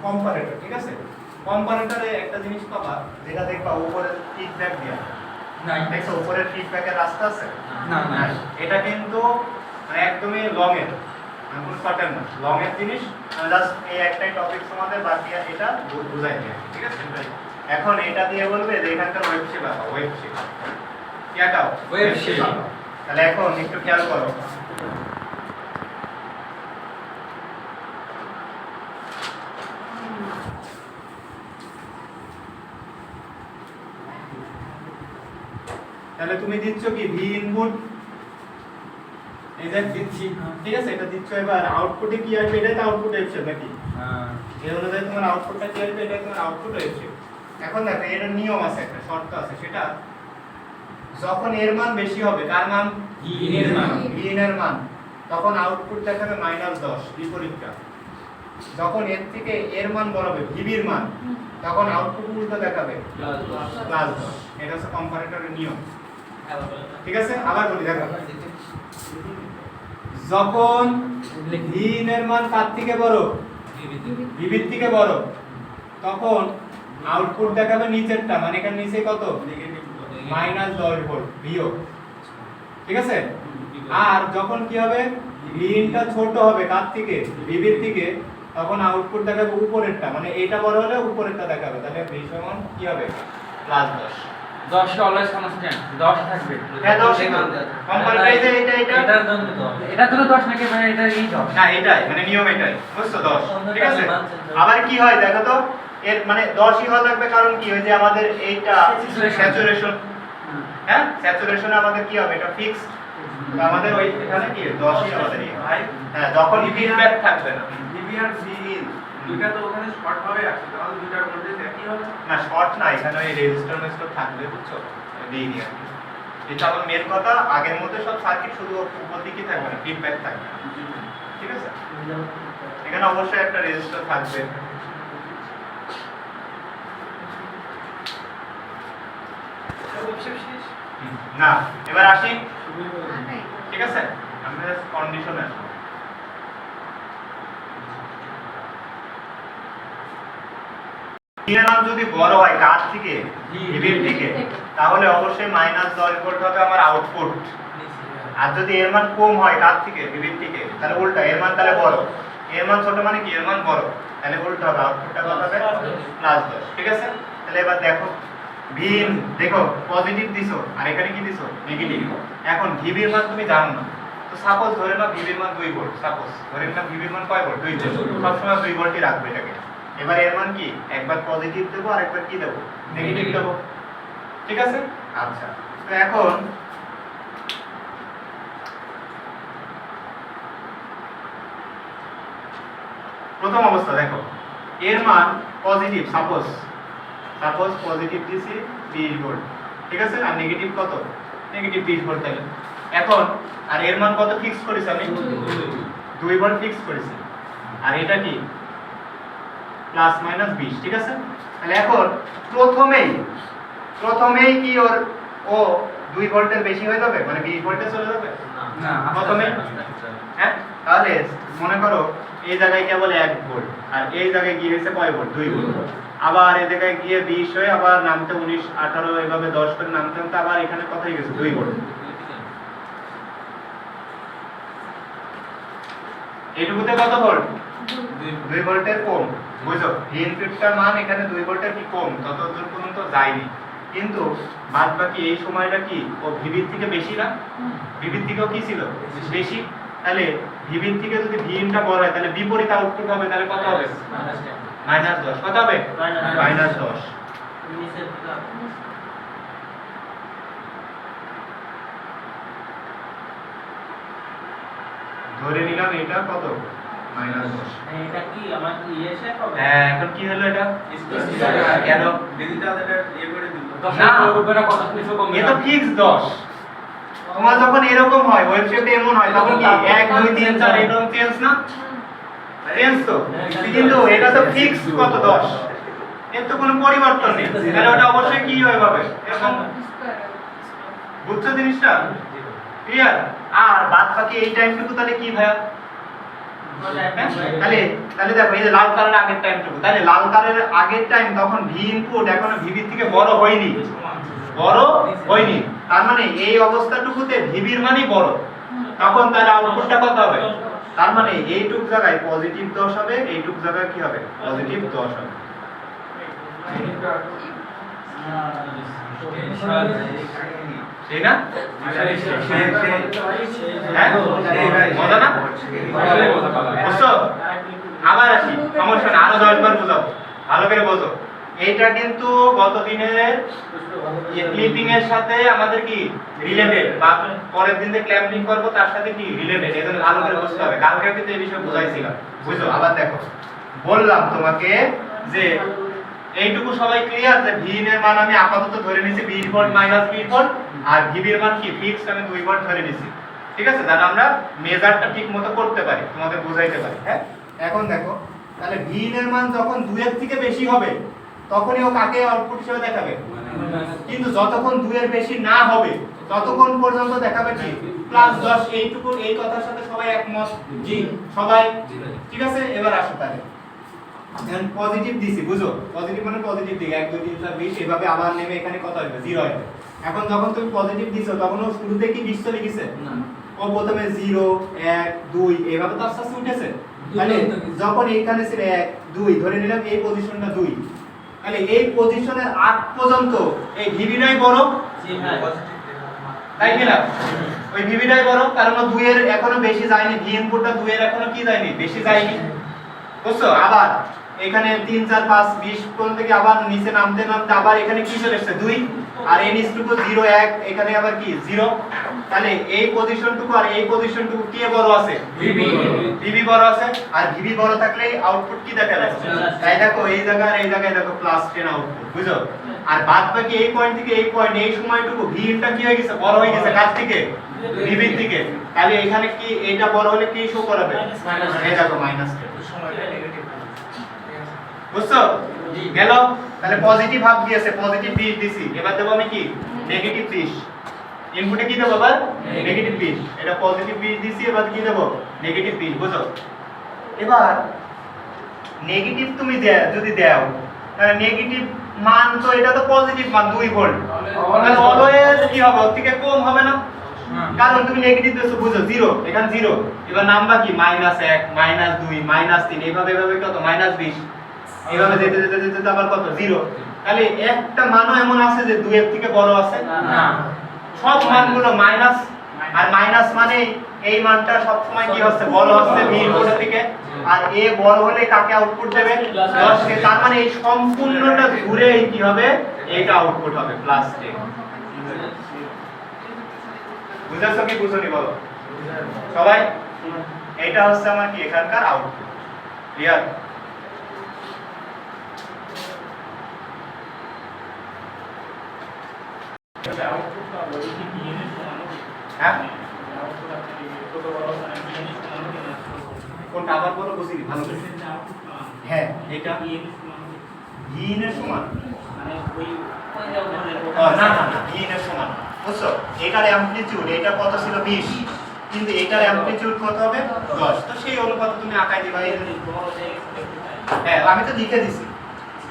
Comparator, ঠিক আছে? কম্পারেটরে একটা জিনিস পাবা যেটা দেখবা উপরে ফিডব্যাক দেয়া, না দেখছো উপরে ফিডব্যাকের রাস্তা আছে না না, এটা কিন্তু একদমই লং এর, মানে কোনো শর্টের না, লং এর জিনিস। জাস্ট এই একটাই টপিক তোমাদের, বাকি এটা বুঝাই দেয়া, ঠিক আছে? এখন এটা দিয়ে বলবে যে এখানকার ওয়েব শেপ আছে, ওয়েব শেপ কি আঁকাও, ওয়েব শেপ। তাহলে এখন একটু খেয়াল করো, তাহলে তুমি দিচ্ছ কি ভি ইনপুট, এই যে দিচ্ছি, ঠিক আছে? এটা দিচ্ছ, এবার আউটপুটে কি আসবে, এটাই তো আউটপুট আসছে নাকি? হ্যাঁ, এই অনুযায়ী তোমার আউটপুটটা কি আসবে, এটাই তোমার আউটপুট আসছে। এখন দেখো এর নিয়ম আছে, একটা শর্ত আছে, সেটা যখন এর মান বেশি হবে, কার মান, ভি এর মান, ভি এর মান, তখন আউটপুট দেখাবে -10 বিপরীতটা। যখন এর থেকে এর মান বড় হবে, ভিবির মান, তখন আউটপুট উল্টো দেখাবে +10। এটা হচ্ছে কম্পারেটরের নিয়ম, ঠিক আছে? আবার বলি, দেখো যখন ভি এর মান কার থেকে বড়, ভিবির থেকে বড়, তখন আউটপুট দেখাবে নিচেরটা, মানে এখানে নিচে কত, -10 ভোল্ট বিয়োগ, ঠিক আছে? আর যখন কি হবে, ভিনটা ছোট হবে কার থেকে, ভিবির থেকে, তখন আউটপুট দেখাবে উপরেরটা, মানে এটা বড় হলে উপরেরটা দেখাবে, তাহলে ভি সমান কি হবে, +10। 10 কে অলওয়েজ কনস্ট্যান্ট 10 থাকবে। হ্যাঁ 10 এর মান কম্পারেটরে এটা এটার জন্য তো এটা তো 10 নাকি, মানে এটা এই 10 না, এটাই মানে নিয়ম, এটাই বুঝছো, 10, ঠিক আছে? আবার কি হয় দেখো তো, এর মানে 10ই হওয়া লাগবে, কারণ কি হয় যে আমাদের এইটা স্যাচুরেশন, হ্যাঁ স্যাচুরেশনে আমাদের কি হবে, এটা ফিক্সড, তো আমাদের ওই এখানে কি 10ই আমাদের ভাই। হ্যাঁ, যখন ফিডব্যাক থাকবে না, ভিবি আর ভিইন দুইটা তো ওখানে শর্ট ভাবে আছে, তাহলে দুইটার মধ্যে একই হবে না, শর্ট না, এখানে ওই রেজিস্টার মেস্টার থাকবে, বুঝছো, দেইনি আর কি। এটা আমার মেন কথা, আগের মধ্যে সব সার্কিট শুধু উপর দিকেই থাকবে না, ফিডব্যাক থাকবে, ঠিক আছে? এখানে অবশ্যই একটা রেজিস্টার থাকবে। না, এবার আসি, ঠিক আছে? আমরা কন্ডিশনে আসবো। মান যদি বড় হয় কার থেকে, ভিবির থেকে, তাহলে অবশ্যই -10 ভোল্ট হবে আমার আউটপুট। আর যদি এর মান কম হয় কার থেকে, ভিবির থেকে, তাহলে উল্টা, এর মান তাহলে বড়, এর মান ছোট মানে কি, এর মান বড়, তাহলে উল্টা হবে, আউটপুটটা কত হবে, +10, ঠিক আছে? তাহলে এবার দেখো ভিন, দেখো পজিটিভ দিছো আর এখানে কি দিছো, নেগেটিভ। এখন ভিবির মান তুমি জানো না, তো সাপোজ ধরে নাও ভিবির মান 2 ভোল্ট, সাপোজ ধরে নাও ভিবির মান কয় ভোল্ট, 2 ভোল্ট, সব সময় 2 ভোল্টই রাখবে এটাকে। এবার এর মান কি, একবার পজিটিভ দেব আর একবার কি দেব, নেগেটিভ দেব, ঠিক আছে? আচ্ছা, তো এখন প্রথম অবস্থা দেখো, এর মান পজিটিভ, সাপোজ পজিটিভ দিছি 20 ভোল্ট, ঠিক আছে? আর নেগেটিভ কত, নেগেটিভ 20 ভোল্ট তাহলে। এখন আর এর মান কত ফিক্স করেছি আমি, 2 ভোল্ট ফিক্স করেছি, আর এটা কি +-20, ঠিক আছে? তাহলে এখন প্রথমেই কি ও 2 ভোল্টের বেশি হয়ে যাবে, মানে 20 ভোল্টে চলে যাবে না প্রথমে? হ্যাঁ, তাহলে মনে করো এই জায়গায় কেবল 1 ভোল্ট, আর এই জায়গায় গিয়ে হয়েছে কয় ভোল্ট, 2 ভোল্ট, আবার এই জায়গায় গিয়ে 20 হয়ে আবার নামতে 19 18 এভাবে 10 করে নামতে নামতে আবার এখানে কত হয়ে গেছে, 2 ভোল্ট। এইটুকুতে কত ভোল্ট, 2 ভোল্টের কম, বুঝছো? ইনপুটটার মান এখানে 2 ভোল্টের কি কম, ততদূর পর্যন্ত যায়নি, কিন্তু বাদ বাকি এই সময়টা কি ও ভিবির থেকে বেশি না, ভিবির থেকেও কি ছিল বেশি, তাহলে ভিবির থেকে যদি ভিনটা বড় হয় তাহলে বিপরীত আউটপুট হবে, তাহলে কত হবে, -10, কত হবে, -10। ধরে নিলাম এটা কত, -10। এটা কি আমার কি এসে হবে? হ্যাঁ, এখন কি হলো এটা, কেন ডিজিটাল এটা ইয়ে করে দিল, 10 এর উপরে কত কিছু কম, এটা ফিক্স 10। তোমার যখন এরকম হয়, ওয়েবসাইটে এমন হয়, তখন কি 1 2 3 4 এরকম চেঞ্জ না, চেঞ্জ তো, কিন্তু এটা তো ফিক্স কত 10, এর তো কোনো পরিবর্তন নেই, তাহলে ওটা অবশ্যই কি হবে এরকম। বুঝছো জিনিসটা ক্লিয়ার? আর বাদ বাকি এই টাইমটুকু তাহলে কি ভাইয়া? তাহলে তাহলে দেখো এই যে লাল কালারের আগের টাইমটুকু, তাহলে লাল কালারের আগের টাইম তখন ভি ইনপুট এখনো ভিবি থেকে বড় হয়নি, তার মানে এই অবস্থাটুকুতে ভিবির মানই বড়, তখন তার আউটপুটটা কত হবে? তার মানে এইটুক জায়গায় পজিটিভ 10 হবে, এইটুক জায়গায় কি হবে? পজিটিভ 10 হবে। ঠিক না? হ্যাঁ মজা না? বুঝছো? আবার আসি, সমস্যা না, আরো 10 বার বোঝাবো, ভালো করে বোঝো। এইটা কিন্তু গত দিনের ক্লিপিং এর সাথে আমাদের কি রিলেটেড, বা পরের দিন যে ক্ল্যাম্পিং করব তার সাথে কি রিলেটেড, এজন্য ভালো করে বুঝতে হবে। কালকে কিন্তু এই বিষয়ে বুঝাইছিলাম, বুঝছো? আবার দেখো, বললাম তোমাকে যে এইটুকু সবাই ক্লিয়ার যে ভি এর মান আমি আপাতত ধরে নিয়েছি 20 ভোল্ট মাইনাস 20 ভোল্ট, আর ভিবি এর মান কি ফিক্সড আমি 2 ভোল্ট ধরে নিয়েছি, ঠিক আছে? যাতে আমরা মেজারটা ঠিকমতো করতে পারি, তোমাদের বোঝাইতে পারি। হ্যাঁ, এখন দেখো তাহলে ভি এর মান যখন 2 এর থেকে বেশি হবে তখনই ও কাকে আউটপুট হিসেবে দেখাবে? কিন্তু যতক্ষণ 2 এর বেশি না হবে ততক্ষণ পর্যন্ত দেখাবে কি +10। এইটুকু এই কথার সাথে সবাই একমত? জি সবাই, ঠিক আছে? এবার আসো তাহলে এখন পজিটিভ দিছি, বুঝো? পজিটিভ মানে পজিটিভ দিকে 1 2 3 4 20, এভাবে আবার নেমে এখানে কত আসবে? 0 আসবে। এখন যখন তুমি পজিটিভ দিছো তখন ও শুরুতে কি 20 তো লিখেছে না, ও প্রথমে 0 1 2 এভাবে তো আস্তে আস্তে উঠেছে। তাহলে যখন এইখানে ছিল 1 2 ধরে নিলাম এই পজিশনটা 2, তাহলে এই পজিশনের আগ পর্যন্ত এই ভিবিটাই বড়, জি হ্যাঁ তাই কি না? ওই ভিবিটাই বড়, কারণ 2 এর এখনো বেশি যায়নি, ভি ইনপুটটা 2 এর এখনো কি যায়নি? বেশি যায়নি, বুঝছো? আবার এখানে 3 4 5 20 কোণ থেকে আবার নিচে নামতে নামতে আবার এখানে কি চলে আসছে? 2, আর n is to 0 1, এখানে আবার কি 0। তাহলে এই পজিশনটুকু আর এই পজিশনটুকু কে বড় আছে? ভিবি বড় আছে, আর ভিবি বড় থাকলে আউটপুট কি দেখাবে? তাই দেখো এই জায়গা আর এই জায়গায় দেখো +10 আউটপুট, বুঝছো? আর বাদ বাকি এই পয়েন্ট থেকে এই পয়েন্ট এই সময়টুকু ভি ইনটা কি হয়ে গেছে? বড় হয়ে গেছে, কার থেকে? ভিবির থেকে। তাহলে এখানে কি এটা বড় হলে কি শো করাবে? এই দেখো -10, বুঝছো? গেল? তাহলে পজিটিভ হাফ দিয়েছে, পজিটিভ 20 দিছি, এবার দেব আমি কি নেগেটিভ 20। ইনপুটে কি দেব আবার? নেগেটিভ 20। এটা পজিটিভ 20 দিছি, এবার কি দেব? নেগেটিভ 20, বুঝছো? এবার নেগেটিভ তুমি যদি দাও, তাহলে নেগেটিভ মান তো এটা তো পজিটিভ মান 2 ভোল্ট, তাহলে অলওয়েজ কি হবে? ওর থেকে কম হবে না? কারণ তুমি নেগেটিভ দিছো, বুঝো 0, এখানে 0, এবার নাম্বার কি -1 -2 -3, এইভাবে এইভাবে কত? -20, এইভাবে যেতে যেতে যেতে আবার কত? 0। তাহলে একটা মানও এমন আছে যে 2 এর থেকে বড় আছে না, সব মানগুলো মাইনাস, আর মাইনাস মানে এই মানটা সব সময় কি হচ্ছে? বড় হচ্ছে ভি ইনপুট থেকে, আর এ বড় হলে কাকে আউটপুট দেবে? 10 কে। তার মানে এই সম্পূর্ণটা ঘুরে কি হবে? এইটা আউটপুট হবে +10। বুঝাছো কি বুঝোনি বলো সবাই? এইটা হচ্ছে আমার কি এখানকার আউটপুট, ক্লিয়ার? হ্যাঁ কোনটা আবার বলো, বুঝিনি ভালো করে। হ্যাঁ এটা ভি এর সমান, না না না, ভি এর সমান, বুঝছো? এটার অ্যামপ্লিটিউড এটা কত ছিল? 20, কিন্তু এটার অ্যামপ্লিটিউড কত হবে? 10। তো সেই অনুপাতে তুমি আঁকাই দিবা। হ্যাঁ আমি তো লিখে দিছি,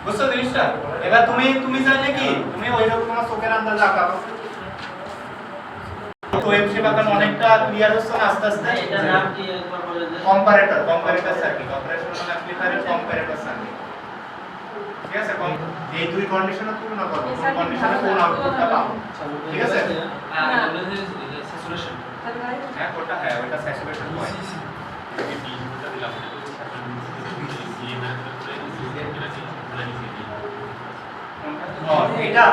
বুঝছো জিনিসটা? এবার তুমি চাইলে কি তুমি ওইরকম তোমার চোখের আন্দাজ আঁকাবো। তো ওয়েব শেপ আঁকানো অনেকটা ক্লিয়ার হচ্ছে না আস্তে আস্তে? এটা নাম কি একবার বলে দেন? কম্পারেটর সার্কিট, অপারেশনাল অ্যামপ্লিফায়ারের কম্পারেটর সার্কিট, ঠিক আছে? এই দুই কন্ডিশনে তুলনা করব, কোন কন্ডিশনে কোন আউটপুটটা পাবো, ঠিক আছে? স্যাচুরেশন হ্যাঁ কোনটা? হ্যাঁ ওটা স্যাচুরেশন পয়েন্ট। এটা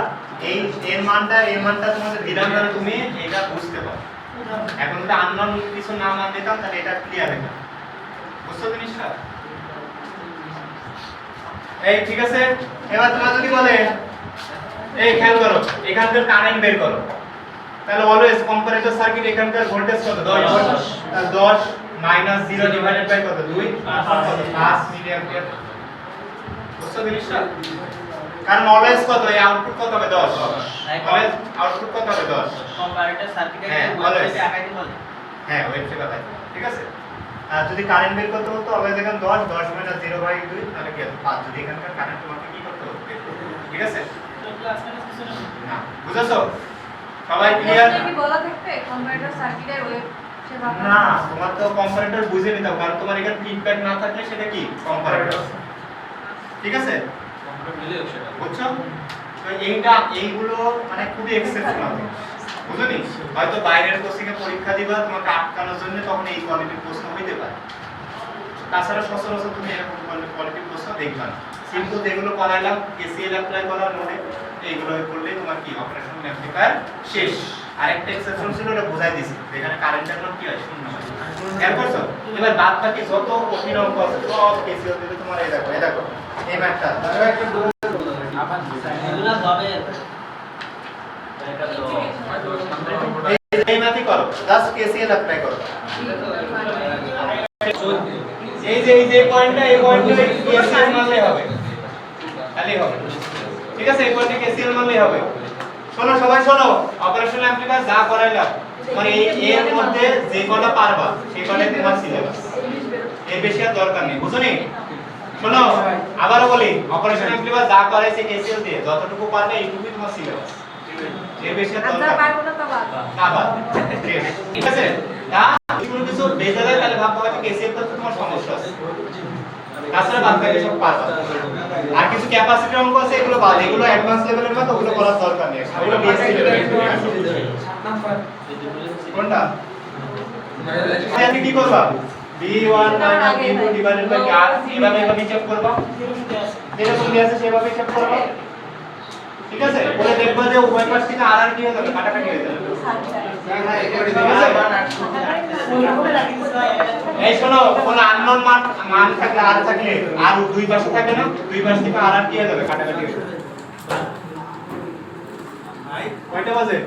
এই এর মানটা তোমাদের বিধান দ্বারা তুমি এটা বুঝতে পারো। এখন যদি আননোন কিছু না মান দিতাম তাহলে এটা ক্লিয়ার হতো, বুঝছো জিনিসটা? এই ঠিক আছে। এবার তোমরা যদি বলে এই খেয়াল করো এখানকার কারেন্ট বের করো, তাহলে অলওয়েজ কম্পারেটর সার্কিট এখানকার ভোল্টেজ কত? 10 ভোল্ট। তাহলে 10 মাইনাস 0 ডিভাইডেড বাই কত 2 কত 5 মিলি অ্যাম্পিয়ার বুঝছো জিনিসটা কারণ অলওয়েজ কত এই আউটপুট কত হবে 10 অলওয়েজ আউটপুট কত হবে 10 কম্পারেটর সার্কিটে হ্যাঁ, ওয়েবসাইটে আঁকাইতে বলে হ্যাঁ ওয়েবসাইট কথা ঠিক আছে আর যদি কারেন্ট বের করতে হতো অলওয়েজ এখানে 10 মাইনাস 0 বাই 2 তাহলে কি হবে 5 যদি এখানকার কারেন্ট তোমাকে কি করতে হবে ঠিক আছে তো ক্লাস মানে কিছু না না বুঝছো সবাই ক্লিয়ার কি বলা থাকবে কম্পারেটর সার্কিটের ওয়েব সেবা না তোমার তো কম্পারেটর বুঝে নিতে হবে কারণ তোমার এখানে ফিডব্যাক না থাকলে সেটা কি কম্পারেটর ঠিক আছে বুঝছো তো এইগুলো মানে খুবই এক্সেপশনাল বুঝলি হয়তো বাইরের কোচিং এ পরীক্ষা দিবা তোমাকে আটকানোর জন্য তখন এই কোয়ালিটির প্রশ্ন হইতে পারে তাছাড়া সচরাচর তুমি এরকম কোয়ালিটির প্রশ্ন দেখবা না সিম্পল যেগুলো করাইলাম কেসিএল অ্যাপ্লাই করার মনে এইগুলো করলে তোমার কি অপারেশন অ্যাম্পলিফায়ার শেষ আরেকটা এক্সেপশন ছিল ওটা বোঝাই দিছি যেখানে কারেন্টের মান কি হয় শূন্য হয় খেয়াল করছো এবার বাদ বাকি যত কঠিন অঙ্ক আছে সব কেসিএল দিলে তোমার এই দেখো এই ম্যাথটা এগুলো হবে এই ম্যাথই করো জাস্ট কেসিএল অ্যাপ্লাই করো এই যে পয়েন্টটা এই পয়েন্টে কেসিএল মানলে হবে তাহলেই হবে ঠিক আছে এই পয়েন্টে কেসিএল মানলেই হবে শোনো সবাই শোনো অপারেশনাল অ্যাম্পলিফায়ার যা করাইলাম মানে এর মধ্যে যে কটা পারবা সেই কটাই তোমার সিলেবাস এর বেশি আর দরকার নেই বুঝছো নি শোনো আবারও বলি অপারেশনাল অ্যাম্পলিফায়ার যা করাইছে কেসিএল দিয়ে যতটুকু পারবে এইটুকুই তোমার সিলেবাস এর বেশি আর আচ্ছা দরকার পারবো না তো বাদ না বাদ ঠিক আছে তা কোনো কিছু বেজে যায় তাহলে ভাববা যে কেসিএল করতে তোমার সমস্যা আছে তাছাড়া বাদ বাকি সব পারবা আর কিছু ক্যাপাসিটি অঙ্ক আছে এগুলো বাদ এগুলো অ্যাডভান্স লেভেলের মত ওগুলো করার দরকার নেই ওগুলো বেসিক লেভেলের কোনটা আমি কি করবা b1 b2 divided by r এভাবে হিসাব করবা যেরকম দেয়া আছে সেভাবে হিসাব করবা ঠিক আছে বলে দেখবা যে উভয় পাশ থেকে আর কি হয়ে যাবে কাটাকাটি হয়ে যাবে এই শোনো কোন আননোন মান থাকলে আর থাকলে আর দুই পাশে থাকে না দুই পাশ থেকে আর কি হয়ে যাবে কাটাকাটি হয়ে যাবে কয়টা বাজে